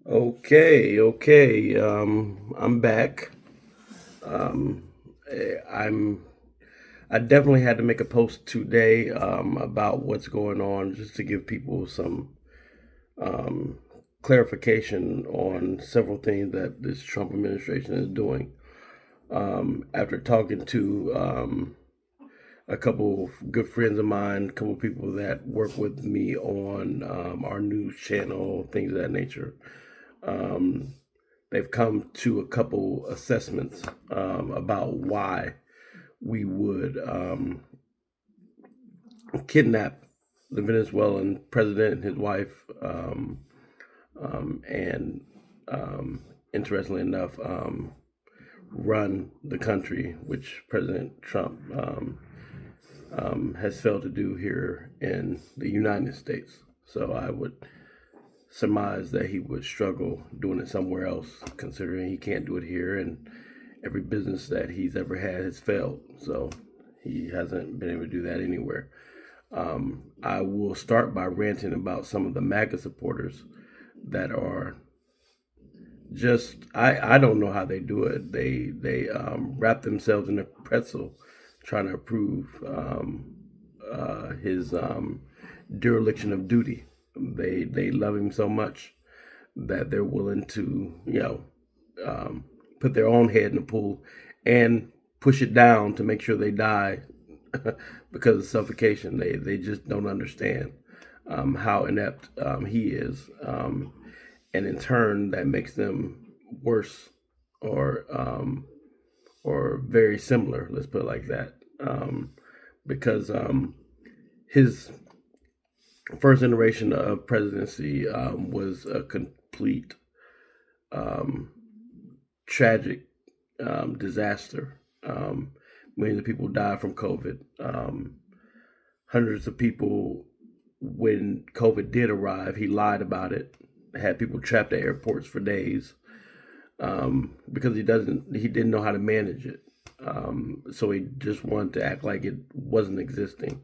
Okay. I'm back. Um, I'm. I definitely had to make a post today about what's going on, just to give people some um, clarification on several things that this Trump administration is doing. After talking to a couple of good friends of mine, a couple of people that work with me on our news channel, things of that nature. Um, they've come to a couple assessments about why we would kidnap the Venezuelan president and his wife, and interestingly enough, run the country, which President Trump has failed to do here in the United States. So I would surmise that he would struggle doing it somewhere else, considering he can't do it here, and every business that he's ever had has failed. So he hasn't been able to do that anywhere. I will start by ranting about some of the MAGA supporters that are just I don't know how they do it. They wrap themselves in a pretzel trying to approve his dereliction of duty. They love him so much that they're willing to um, put their own head in the pool and push it down to make sure they die because of suffocation. They just don't understand how inept he is, and in turn that makes them worse or or very similar. Let's put it like that, because his first iteration of presidency was a complete um, tragic disaster. Millions of people died from COVID. Hundreds of people, when COVID did arrive, he lied about it. Had people trapped at airports for days because he didn't know how to manage it. So he just wanted to act like it wasn't existing,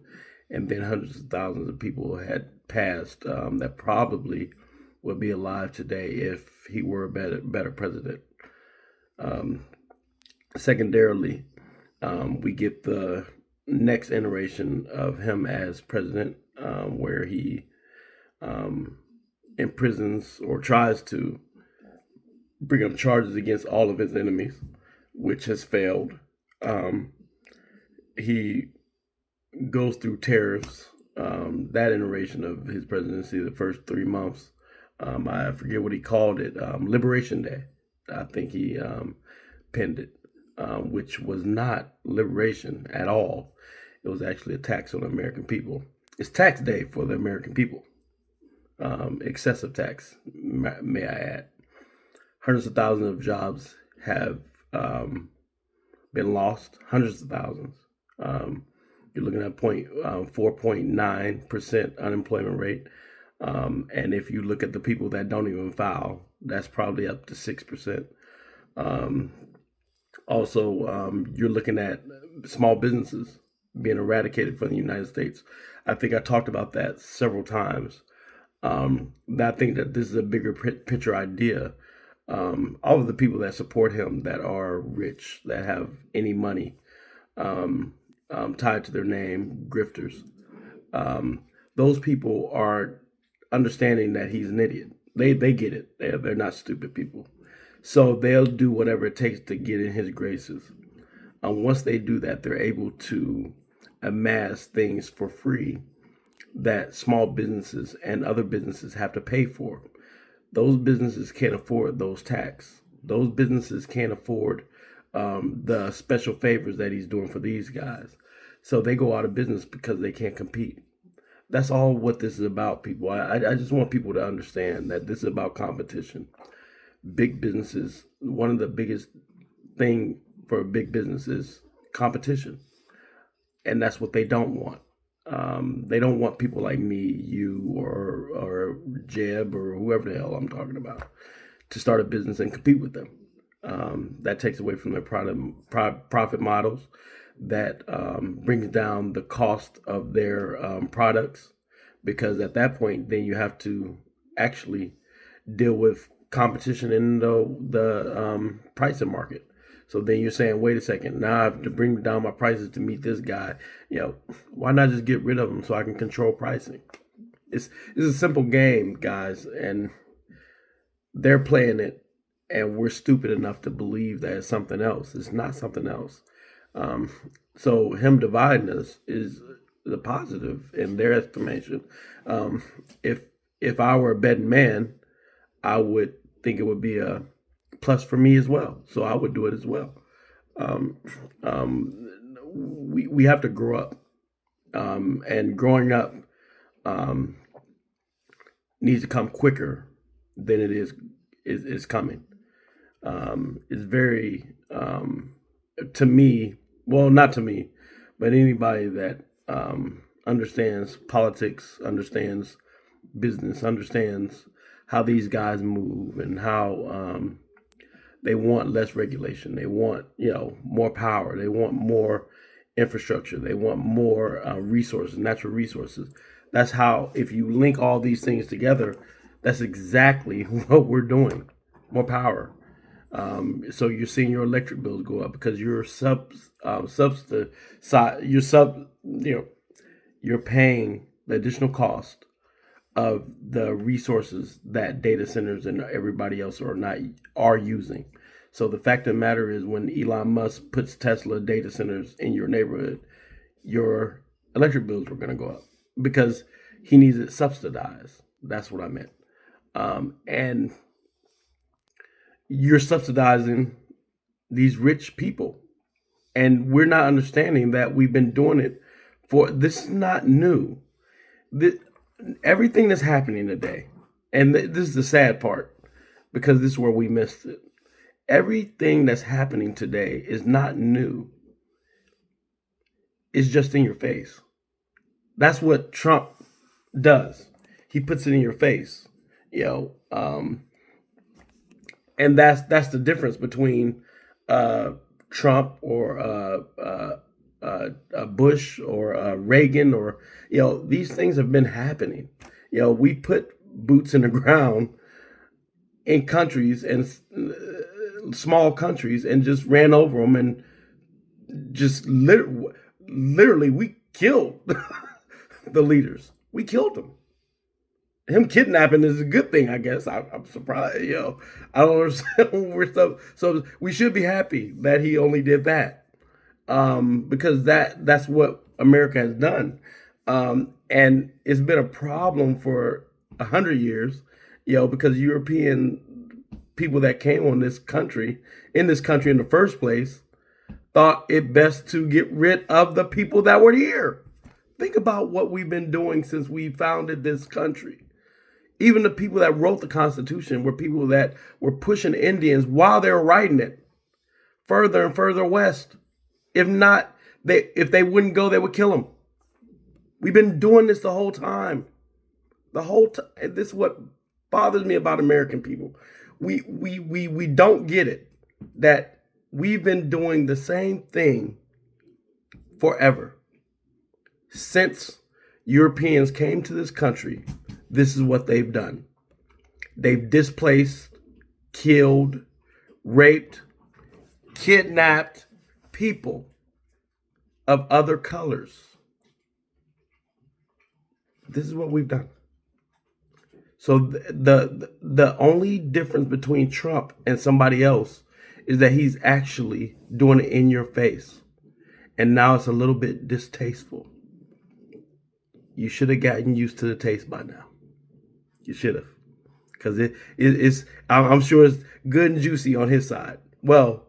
and then hundreds of thousands of people had passed that probably would be alive today if he were a better president. Um, Secondarily, we get the next iteration of him as president, where he um, imprisons or tries to bring up charges against all of his enemies, which has failed. Um, he goes through tariffs. That iteration of his presidency, the first 3 months, I forget what he called it, Liberation Day. I think he penned it, which was not liberation at all. It was actually a tax on the American people. It's tax day for the American people. Excessive tax, may I add. Hundreds of thousands of jobs have been lost. Hundreds of thousands. Um, you're looking at 4.9% unemployment rate. And if you look at the people that don't even file, that's probably up to 6%. Um, Also, you're looking at small businesses being eradicated from the United States. I think I talked about that several times. I think that this is a bigger picture idea. All of the people that support him that are rich, that have any money um, tied to their name, grifters, um, those people are understanding that he's an idiot. They get it. They're not stupid people. So they'll do whatever it takes to get in his graces. Once they do that, they're able to amass things for free that small businesses and other businesses have to pay for. Those businesses can't afford those tax. Those businesses can't afford the special favors that he's doing for these guys. So they go out of business because they can't compete. That's all what this is about, people. I just want people to understand that this is about competition. Big businesses, one of the biggest thing for a big business is competition, and that's what they don't want. They don't want people like me, you, or Jeb, or whoever the hell I'm talking about, to start a business and compete with them. That takes away from their profit models. That brings down the cost of their products, because at that point, then you have to actually deal with competition in the pricing market. So then you're saying, wait a second, now I have to bring down my prices to meet this guy. Why not just get rid of him so I can control pricing? It's a simple game, guys, and they're playing it, and we're stupid enough to believe that it's something else. It's not something else. So him dividing us is the positive in their estimation. If I were a betting man, I would think it would be a plus for me as well. So I would do it as well. We have to grow up, and growing up needs to come quicker than it is coming. It's very to me, well, not to me, but anybody that understands politics, understands business, understands how these guys move and how they want less regulation. They want, more power. They want more infrastructure. They want more resources, natural resources. That's how, if you link all these things together, that's exactly what we're doing. More power. So you're seeing your electric bills go up because you're you're paying the additional cost of the resources that data centers and everybody else are using. So the fact of the matter is, when Elon Musk puts Tesla data centers in your neighborhood, your electric bills were going to go up because he needs it subsidized. That's what I meant. And you're subsidizing these rich people, and we're not understanding that we've been doing it this is not new. Everything that's happening today, and this is the sad part, because this is where we missed it. Everything that's happening today is not new. It's just in your face. That's what Trump does. He puts it in your face, and that's the difference between Trump or Bush or Reagan, or these things have been happening. We put boots in the ground in countries and small countries and just ran over them, and just literally we killed the leaders. We killed them. Him kidnapping is a good thing, I guess. I'm surprised. I don't understand. So we should be happy that he only did that, because that's what America has done, and it's been a problem for 100 years, because European people that came in this country in the first place thought it best to get rid of the people that were here. Think about what we've been doing since we founded this country. Even the people that wrote the Constitution were people that were pushing Indians while they were writing it further and further west. If they wouldn't go, they would kill them. We've been doing this the whole time. This is what bothers me about American people. We don't get it, that we've been doing the same thing forever. Since Europeans came to this country, this is what they've done. They've displaced, killed, raped, kidnapped people of other colors. This is what we've done. So the only difference between Trump and somebody else is that he's actually doing it in your face. And now it's a little bit distasteful. You should have gotten used to the taste by now. You should have. Because it's, I'm sure it's good and juicy on his side. Well,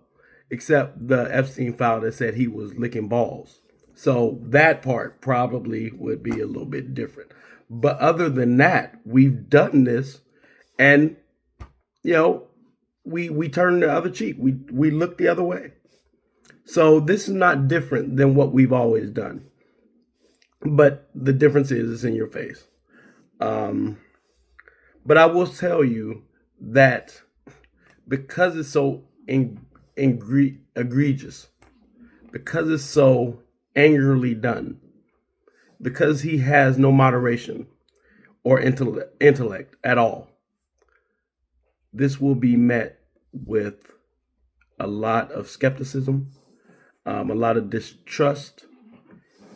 except the Epstein file that said he was licking balls. So that part probably would be a little bit different. But other than that, we've done this, and we turn the other cheek. We look the other way. So this is not different than what we've always done. But the difference is it's in your face. But I will tell you that because it's so egregious, because it's so angrily done, because he has no moderation or intellect at all, this will be met with a lot of skepticism, a lot of distrust,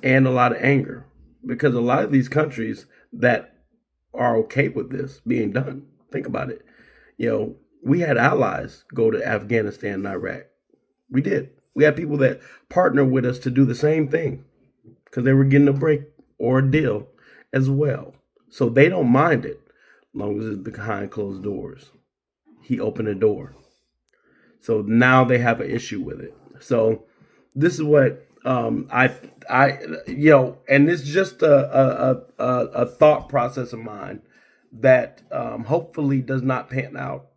and a lot of anger, because a lot of these countries that are okay with this being done, think about it. We had allies go to Afghanistan and Iraq. We did. We had people that partnered with us to do the same thing because they were getting a break or a deal as well. So they don't mind it as long as it's behind closed doors. He opened a door. So now they have an issue with it. So this is what and it's just a thought process of mine that hopefully does not pan out.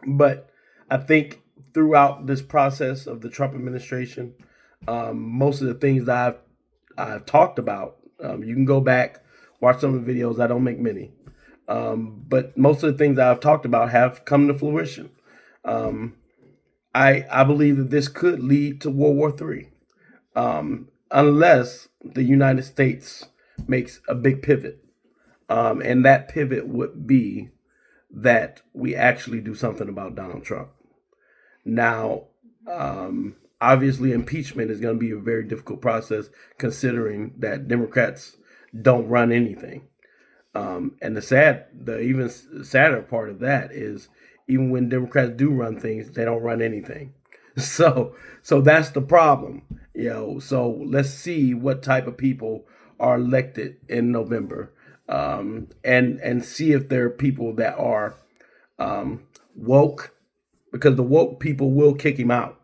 But I think throughout this process of the Trump administration, most of the things that I've talked about, you can go back, watch some of the videos. I don't make many, but most of the things that I've talked about have come to fruition. I believe that this could lead to World War III, unless the United States makes a big pivot, and that pivot would be that we actually do something about Donald Trump. Now, obviously, impeachment is going to be a very difficult process, considering that Democrats don't run anything. And the even sadder part of that is, even when Democrats do run things, they don't run anything. So that's the problem. So let's see what type of people are elected in November, and see if there are people that are woke, because the woke people will kick him out.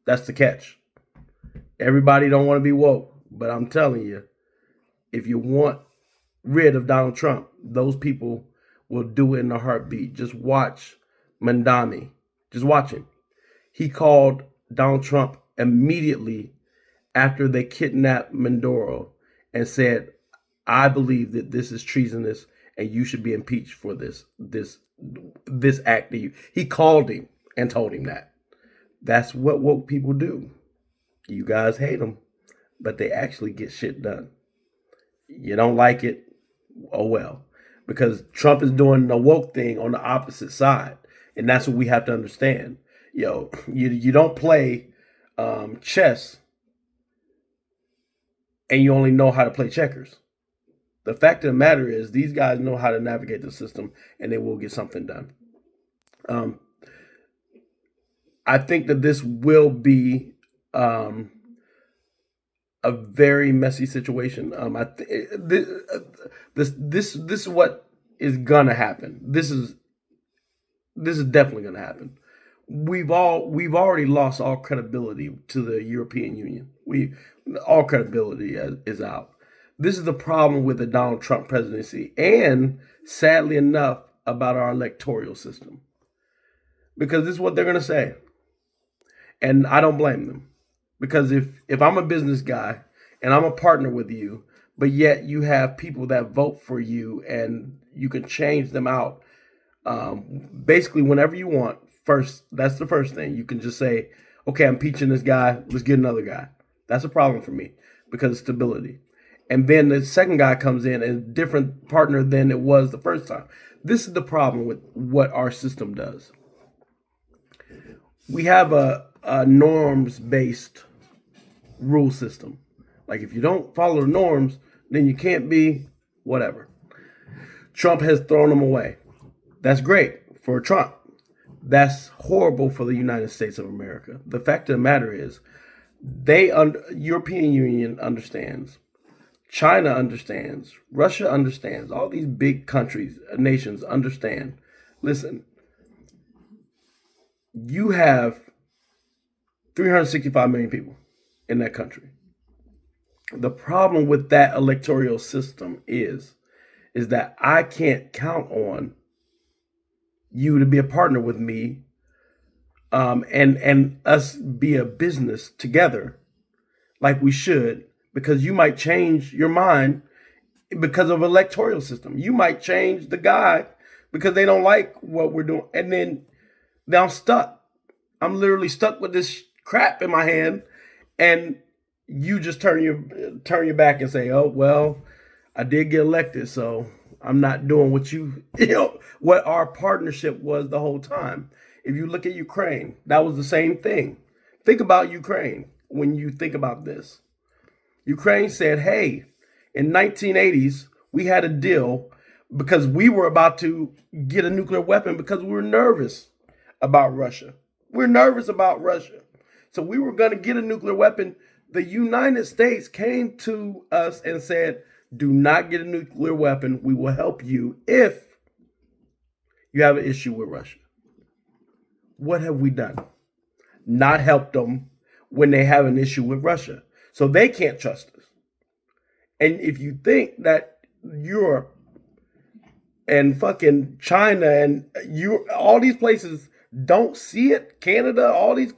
That's the catch. Everybody don't want to be woke, but I'm telling you, if you want rid of Donald Trump, those people will do it in a heartbeat. Just watch Mandami. Just watch him. He called Donald Trump immediately after they kidnapped Maduro and said, "I believe that this is treasonous and you should be impeached for this act." He called him and told him that. That's what woke people do. You guys hate them, but they actually get shit done. You don't like it? Oh well. Because Trump is doing the woke thing on the opposite side. And that's what we have to understand. You don't play chess and you only know how to play checkers. The fact of the matter is, these guys know how to navigate the system, and they will get something done. I think that this will be a very messy situation. This is what is gonna happen. This is definitely gonna happen. We've already lost all credibility to the European Union. All credibility is out. This is the problem with the Donald Trump presidency, and sadly enough, about our electoral system. Because this is what they're going to say. And I don't blame them. Because if I'm a business guy and I'm a partner with you, but yet you have people that vote for you and you can change them out basically whenever you want. First, that's the first thing. You can just say, okay, I'm impeaching this guy, let's get another guy. That's a problem for me because of stability. And then the second guy comes in and a different partner than it was the first time. This is the problem with what our system does. We have a norms-based rule system. Like, if you don't follow the norms, then you can't be whatever. Trump has thrown them away. That's great for Trump. That's horrible for the United States of America. The fact of the matter is, European Union understands. China understands. Russia understands. All these big countries, nations understand. Listen, you have 365 million people in that country. The problem with that electoral system is that I can't count on you to be a partner with me, and us be a business together like we should, because you might change your mind because of electoral system. You might change the guy because they don't like what we're doing, and then I'm stuck. I'm literally stuck with this crap in my hand, and you just turn your back and say, "Oh well, I did get elected, so I'm not doing what you what our partnership was the whole time. If you look at Ukraine, that was the same thing. Think about Ukraine when you think about this. Ukraine said, hey, in 1980s, we had a deal because we were about to get a nuclear weapon because we were nervous about Russia. We're nervous about Russia. So we were going to get a nuclear weapon. The United States came to us and said, do not get a nuclear weapon. We will help you if you have an issue with Russia. What have we done? Not helped them when they have an issue with Russia. So they can't trust us. And if you think that Europe and fucking China and all these places don't see it, Canada, all these,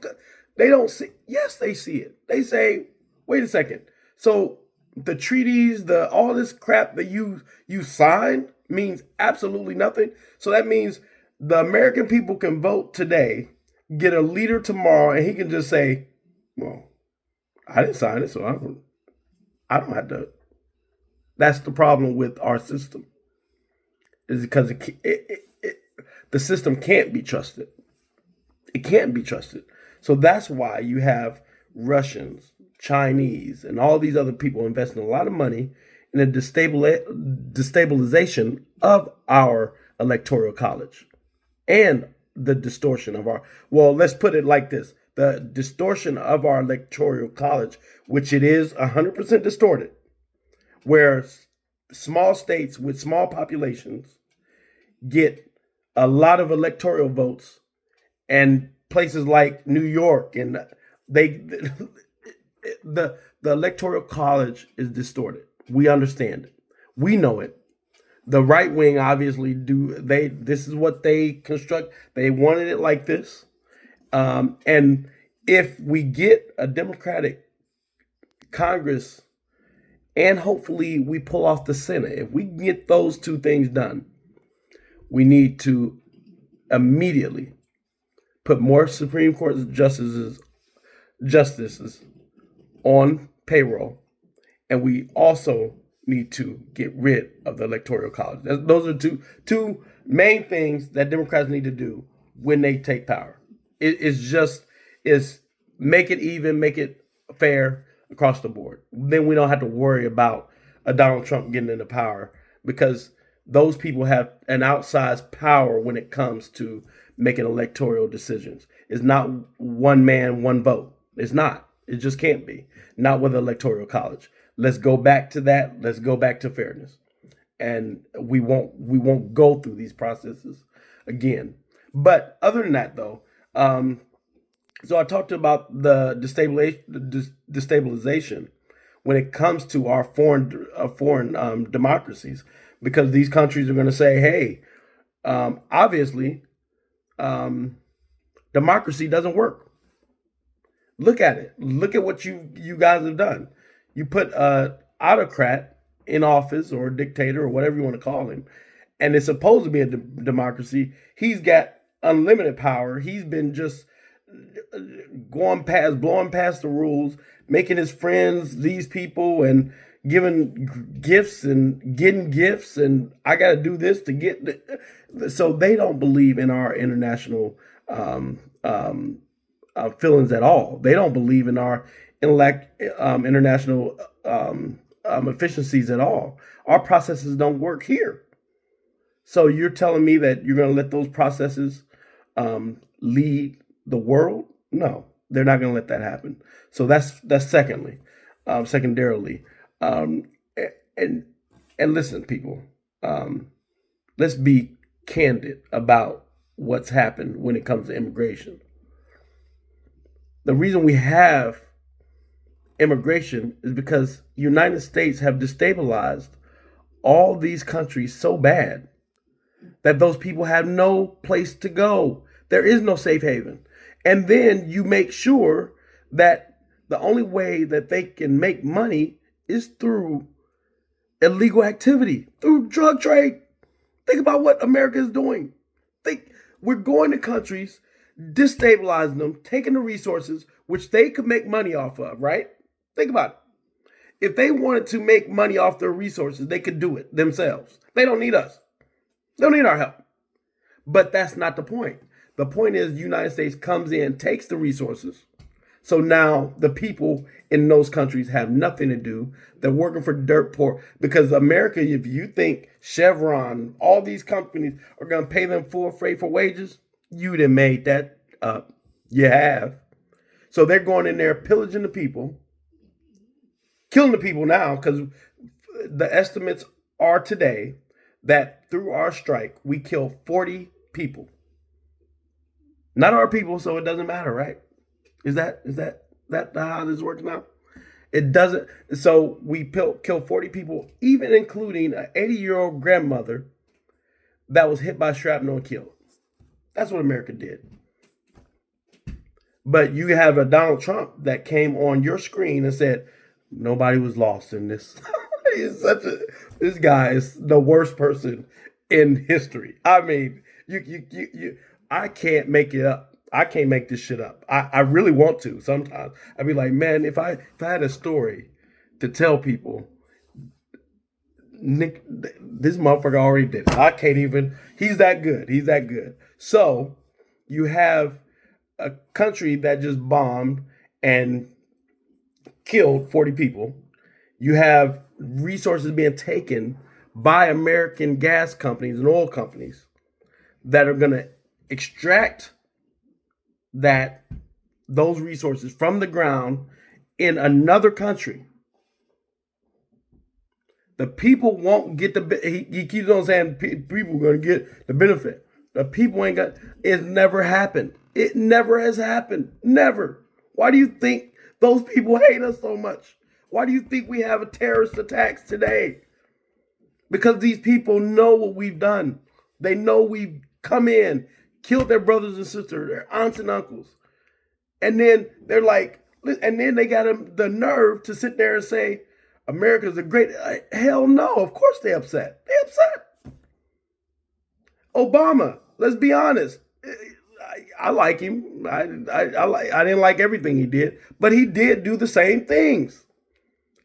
they don't see. Yes, they see it. They say, wait a second. So the treaties, all this crap that you signed means absolutely nothing. So that means the American people can vote today, get a leader tomorrow, and he can just say, well, I didn't sign it, so I don't have to. That's the problem with our system, is because the system can't be trusted. It can't be trusted. So that's why you have Russians, Chinese, and all these other people investing a lot of money in a destabilization of our electoral college and the distortion of let's put it like this. The distortion of our electoral college, which it is 100% distorted, where small states with small populations get a lot of electoral votes, and places like New York and the electoral college is distorted. We understand it. We know it. The right wing obviously this is what they construct. They wanted it like this. And if we get a Democratic Congress and hopefully we pull off the Senate, if we get those two things done, we need to immediately put more Supreme Court justices on payroll. And we also need to get rid of the Electoral College. Those are two main things that Democrats need to do when they take power. It's make it even, make it fair across the board. Then we don't have to worry about a Donald Trump getting into power, because those people have an outsized power when it comes to making electoral decisions. It's not one man, one vote. It's not. It just can't be. Not with the Electoral College. Let's go back to that. Let's go back to fairness. And we won't go through these processes again. But other than that, though, so I talked about the destabilization when it comes to our foreign democracies, because these countries are going to say, hey, obviously, democracy doesn't work. Look at it. Look at what you guys have done. You put an autocrat in office, or a dictator, or whatever you want to call him, and it's supposed to be a democracy. He's got unlimited power. He's been just blowing past the rules, making his friends these people, and giving gifts and getting gifts, and I got to do this to get. So they don't believe in our international feelings at all. They don't believe in our international efficiencies at all. Our processes don't work here. So you're telling me that you're going to let those processes lead the world? No, they're not going to let that happen. So that's secondarily. And listen, people, let's be candid about what's happened when it comes to immigration. The reason we have immigration is because United States have destabilized all these countries so bad that those people have no place to go. There is no safe haven. And then you make sure that the only way that they can make money is through illegal activity, through drug trade. Think about what America is doing. We're going to countries, destabilizing them, taking the resources, which they could make money off of, right? Think about it. If they wanted to make money off their resources, they could do it themselves. They don't need us. They don't need our help. But that's not the point. The point is the United States comes in, takes the resources. So now the people in those countries have nothing to do. They're working for dirt poor because America, if you think Chevron, all these companies are going to pay them full freight for wages, you'd have made that up. You have. So they're going in there pillaging the people, killing the people now because the estimates are today that through our strike, we kill 40 people. Not our people, so it doesn't matter, right? Is that how this works now? It doesn't. So we kill 40 people, even including an 80-year-old grandmother that was hit by shrapnel and killed. That's what America did. But you have a Donald Trump that came on your screen and said nobody was lost in this. This guy is the worst person in history. I mean, I can't make it up. I can't make this shit up. I really want to sometimes. I'd be like, man, if I had a story to tell people, Nick, this motherfucker already did it. I can't even. He's that good. He's that good. So you have a country that just bombed and killed 40 people. You have resources being taken by American gas companies and oil companies that are going to extract those resources from the ground in another country. The people won't get he keeps on saying people are going to get the benefit. The people ain't got. It's never happened. It never has happened. Never. Why do you think those people hate us so much? Why do you think we have a terrorist attacks today? Because these people know what we've done. They know we've come in, killed their brothers and sisters, their aunts and uncles. And then they're like, and then they got the nerve to sit there and say, America's a great, hell no, of course they're upset. They're upset. Obama, let's be honest. I like him. I didn't like everything he did, but he did do the same things.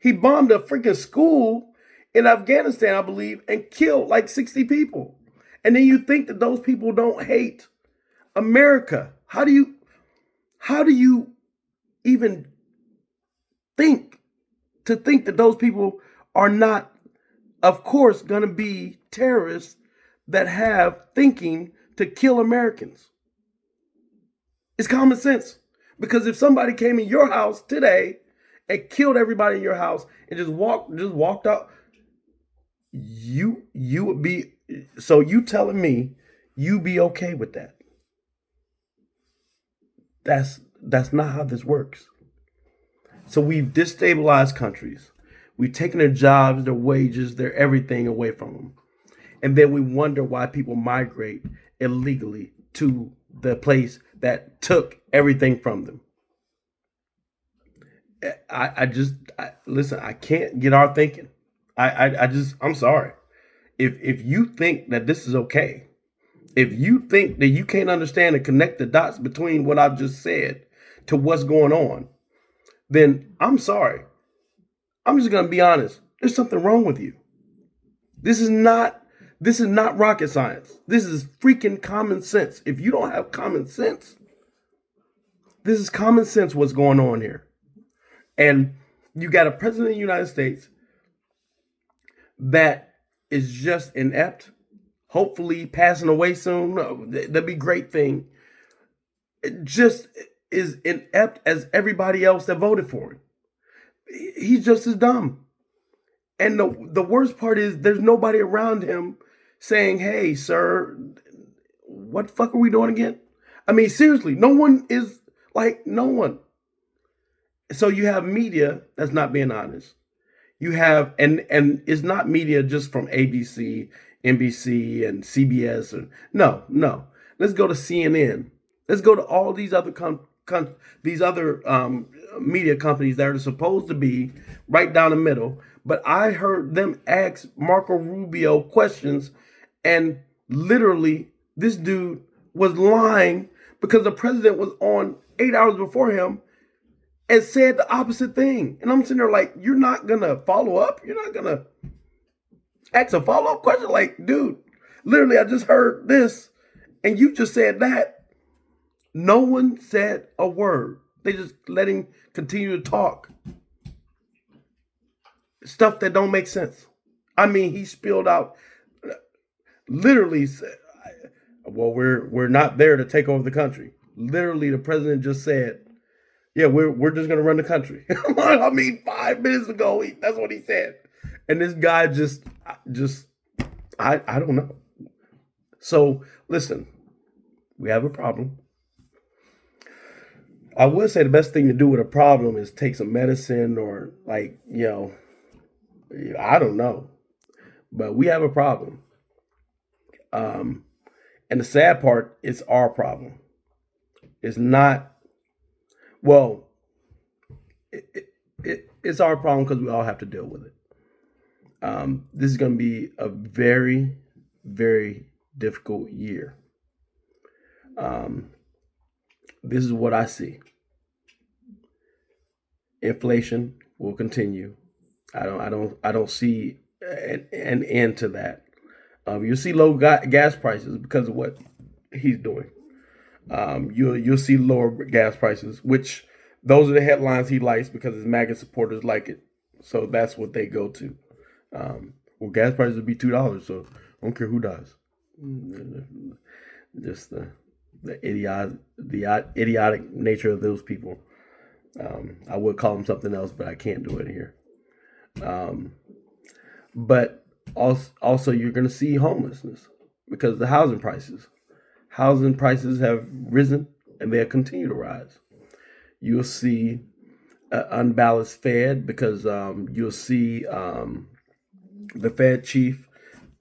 He bombed a freaking school in Afghanistan, I believe, and killed like 60 people. And then you think that those people don't hate America. How do you even think that those people are not, of course, going to be terrorists that have thinking to kill Americans? It's common sense. Because if somebody came in your house today and killed everybody in your house and just walked out, you would be. So you telling me you be okay with that? That's not how this works. So we've destabilized countries. We've taken their jobs, their wages, their everything away from them. And then we wonder why people migrate illegally to the place that took everything from them. Listen, I can't get our thinking. I'm sorry. If you think that this is okay, if you think that you can't understand and connect the dots between what I've just said to what's going on, then I'm sorry. I'm just going to be honest. There's something wrong with you. This is not rocket science. This is freaking common sense. If you don't have common sense, this is common sense what's going on here. And you got a president of the United States that is just inept, hopefully passing away soon. That'd be a great thing. It just is inept as everybody else that voted for him. He's just as dumb. And the worst part is there's nobody around him saying, hey, sir, what the fuck are we doing again? I mean, seriously, no one. So you have media that's not being honest. You have, and it's not media just from ABC, NBC, and CBS. No. Let's go to CNN. Let's go to all these other media companies that are supposed to be right down the middle. But I heard them ask Marco Rubio questions, and literally this dude was lying because the president was on 8 hours before him and said the opposite thing. And I'm sitting there like, you're not going to follow up? You're not going to ask a follow-up question? Like, dude, literally I just heard this And you just said that. No one said a word. They just let him continue to talk stuff that don't make sense. I mean, he spilled out literally said, well, we're not there to take over the country. Literally, the president just said, yeah, we're just gonna run the country. I mean, 5 minutes ago, that's what he said. And this guy just I don't know. So listen, we have a problem. I would say the best thing to do with a problem is take some medicine or like, I don't know. But we have a problem. Um, and the sad part, it's our problem. It's not, well, it's our problem because we all have to deal with it. This is going to be a very, very difficult year. This is what I see. Inflation will continue. I don't see an end to that. You'll see low gas prices because of what he's doing. You'll see lower gas prices, which those are the headlines he likes because his MAGA supporters like it. So that's what they go to. Well, gas prices will be $2, so I don't care who dies. Just the idiotic nature of those people. I would call them something else, but I can't do it here. But also you're going to see homelessness because of the housing prices. Housing prices have risen and they'll continue to rise. You'll see an unbalanced Fed because you'll see the Fed chief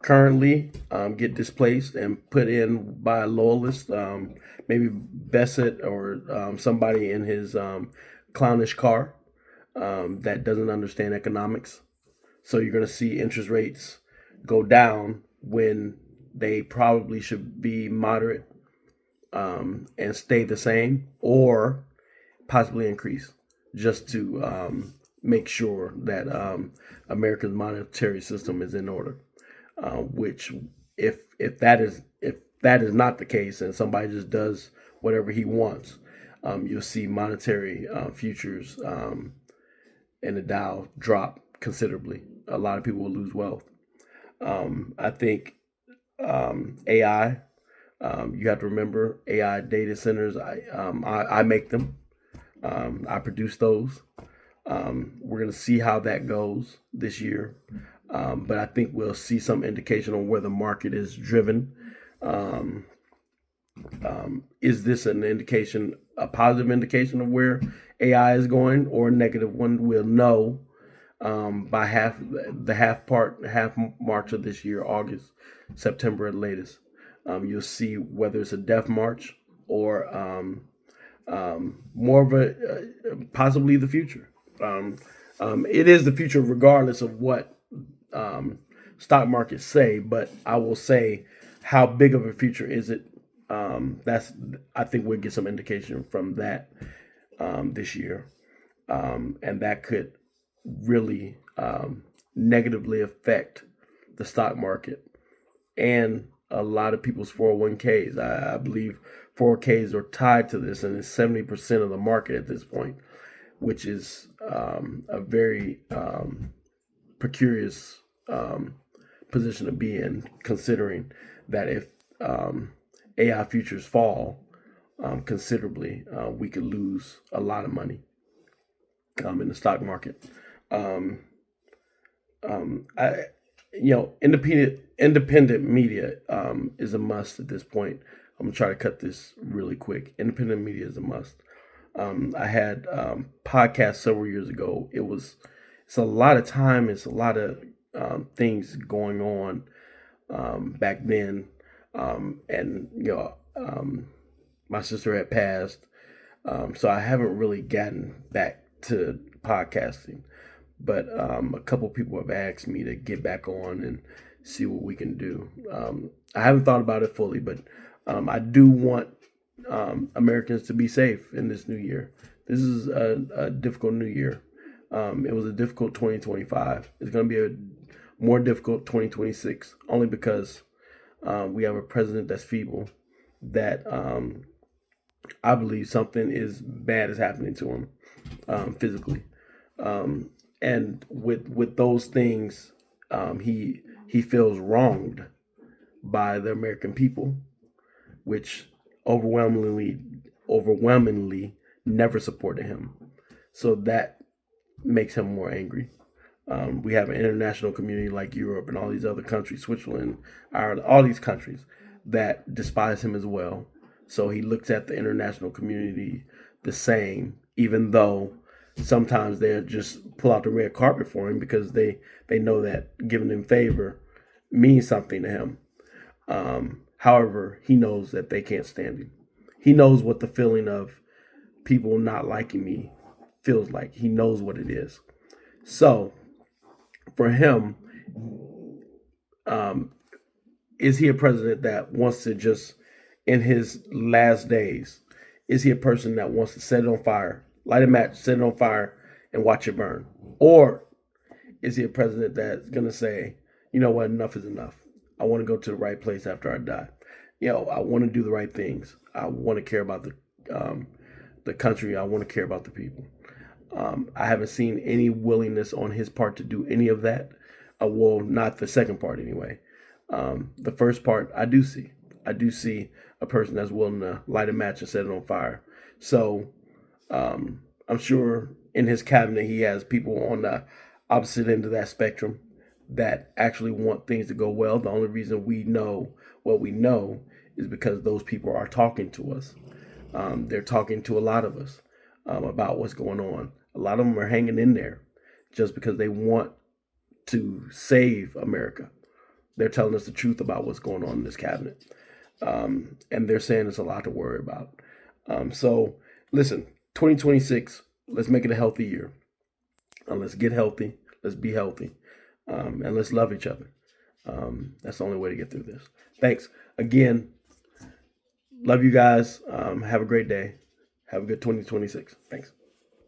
currently get displaced and put in by a loyalist, maybe Bassett or somebody in his clownish car that doesn't understand economics. So you're going to see interest rates go down when they probably should be moderate and stay the same or possibly increase just to make sure that America's monetary system is in order. Which, if that is not the case, and somebody just does whatever he wants, you'll see monetary futures and the Dow drop considerably. A lot of people will lose wealth. I think AI. You have to remember AI data centers. I make them. I produce those. We're going to see how that goes this year. But I think we'll see some indication on where the market is driven. Is this an indication, a positive indication of where AI is going, or a negative one? We'll know by half March of this year, August, September at latest. You'll see whether it's a death march or more of a possibly the future. It is the future regardless of what stock markets say, but I will say, how big of a future is it? I think we'll get some indication from that this year, and that could really negatively affect the stock market and a lot of people's 401ks. I believe 401ks are tied to this, and it's 70% of the market at this point, which is a very precarious position to be in, considering that if AI futures fall considerably, we could lose a lot of money in the stock market. Independent media is a must at this point. I'm gonna try to cut this really quick. Independent media is a must. I had podcasts several years ago. It's a lot of time. It's a lot of things going on back then, and my sister had passed, so I haven't really gotten back to podcasting. But a couple people have asked me to get back on and see what we can do. I haven't thought about it fully, but I do want Americans to be safe in this new year. This is a difficult new year. It was a difficult 2025. It's going to be a more difficult 2026, only because we have a president that's feeble, that I believe something is bad is happening to him physically. And with those things, he feels wronged by the American people, which overwhelmingly overwhelmingly never supported him. So that makes him more angry. We have an international community like Europe and all these other countries, Switzerland, Ireland, all these countries that despise him as well. So he looks at the international community the same, even though sometimes they'll just pull out the red carpet for him because they know that giving him favor means something to him. However, he knows that they can't stand him. He knows what the feeling of people not liking me feels like. He knows what it is. So for him, um, is he a president that wants to just, in his last days, is he a person that wants to set it on fire, light a match, set it on fire, and watch it burn? Or is he a president that's going to say, you know what, enough is enough. I want to go to the right place after I die. I want to do the right things. I want to care about the country. I want to care about the people. I haven't seen any willingness on his part to do any of that. Well, not the second part anyway. The first part, I do see. I do see a person that's willing to light a match and set it on fire. So I'm sure in his cabinet he has people on the opposite end of that spectrum that actually want things to go well. The only reason we know what we know is because those people are talking to us. They're talking to a lot of us about what's going on. A lot of them are hanging in there just because they want to save America. They're telling us the truth about what's going on in this cabinet. And they're saying it's a lot to worry about. So listen, 2026, let's make it a healthy year. Let's get healthy. Let's be healthy. And let's love each other. That's the only way to get through this. Thanks. Again, love you guys. Have a great day. Have a good 2026. Thanks.